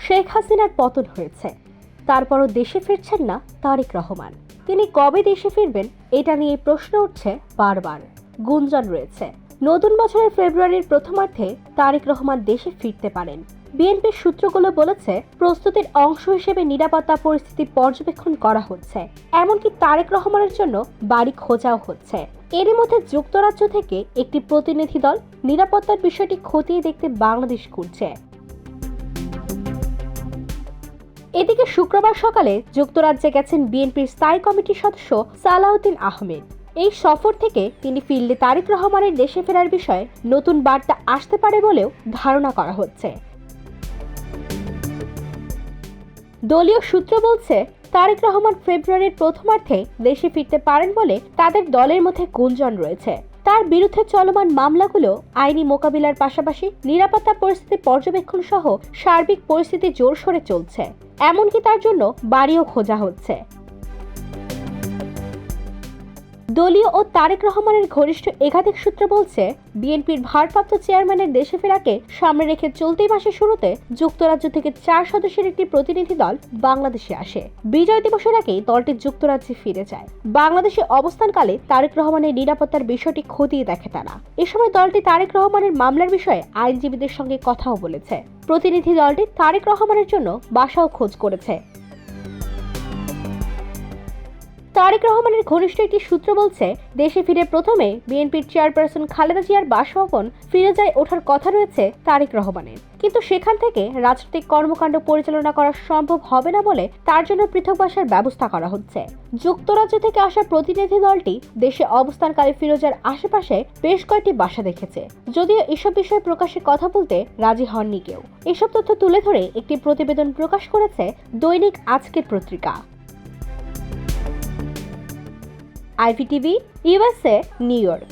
শেখ হাসিনার পতন হয়েছে, তারপরও দেশে ফিরছেন না তারেক রহমান। তিনি কবে দেশে ফিরবেন এটা নিয়ে প্রশ্ন উঠছে বারবার। গুঞ্জন রয়েছে নতুন বছরের ফেব্রুয়ারির প্রথমার্ধে তারেক রহমান দেশে ফিরতে পারেন। বিএনপির সূত্রগুলো বলেছে প্রস্তুতির অংশ হিসেবে নিরাপত্তা পরিস্থিতি পর্যবেক্ষণ করা হচ্ছে, এমনকি তারেক রহমানের জন্য বাড়ি খোঁজাও হচ্ছে। এরই মধ্যে যুক্তরাজ্য থেকে একটি প্রতিনিধি দল নিরাপত্তার বিষয়টি খতিয়ে দেখতে বাংলাদেশ ঘুরছে। এদিকে শুক্রবার সকালে যুক্তরাজ্যে গেছেন বিএনপির স্থায়ী কমিটির সদস্য সালাউদ্দিন আহমেদ। এই সফর থেকে তিনি ফিরলে তারেক রহমানের দেশে ফেরার বিষয়ে নতুন বার্তা আসতে পারে বলেও ধারণা করা হচ্ছে। দলীয় সূত্র বলছে, তারেক রহমান ফেব্রুয়ারির প্রথমার্ধে দেশে ফিরতে পারেন বলে তাদের দলের মধ্যে গুঞ্জন রয়েছে। তার বিরুদ্ধে চলমান মামলাগুলো আইনি মোকাবিলার পাশাপাশি নিরাপত্তা পরিস্থিতি পর্যবেক্ষণ সহ সার্বিক পরিস্থিতি জোরসোরে চলছে, এমনকি তার জন্য বাড়িও খোঁজা হচ্ছে। দলীয় ও তারেক রহমানের ঘনিষ্ঠ একাধিক সূত্র বলছে, বিএনপির ভারপ্রাপ্ত চেয়ারম্যানের দেশে ফেরাকে সামনে রেখে চলতি মাসের শুরুতে যুক্তরাজ্য থেকে 4 সদস্যের একটি প্রতিনিধি দল বাংলাদেশে আসে। বিজয় দিবসের আগেই দলটি যুক্তরাজ্যে ফিরে যায়। বাংলাদেশে অবস্থানকালে তারেক রহমানের নিরাপত্তার বিষয়টি খতিয়ে দেখে তারা। এ সময় দলটি তারেক রহমানের মামলার বিষয়ে আইনজীবীদের সঙ্গে কথাও বলেছে। প্রতিনিধি দলটি তারেক রহমানের জন্য বাসাও খোঁজ করেছে। তারেক রহমানের ঘনিষ্ঠ একটি সূত্র বলছে, দেশে ফিরে প্রথমে বিএনপির চেয়ারপারসন খালেদা জিয়ার বাসভবন ফিরোজায় ওঠার কথা রয়েছে তারেক রহমানের, কিন্তু সেখান থেকে রাজনৈতিক কর্মকাণ্ড পরিচালনা করা সম্ভব হবে না বলে তার জন্য পৃথক বাসার ব্যবস্থা করা হচ্ছে। যুক্তরাজ্য থেকে আসা প্রতিনিধি দলটি দেশে অবস্থানকালে ফিরোজার আশেপাশে বেশ কয়েকটি বাসা দেখেছে, যদিও এসব বিষয়ে প্রকাশে কথা বলতে রাজি হননি কেউ। এসব তথ্য তুলে ধরে একটি প্রতিবেদন প্রকাশ করেছে দৈনিক আজকের পত্রিকা। IVTV, USA, new York.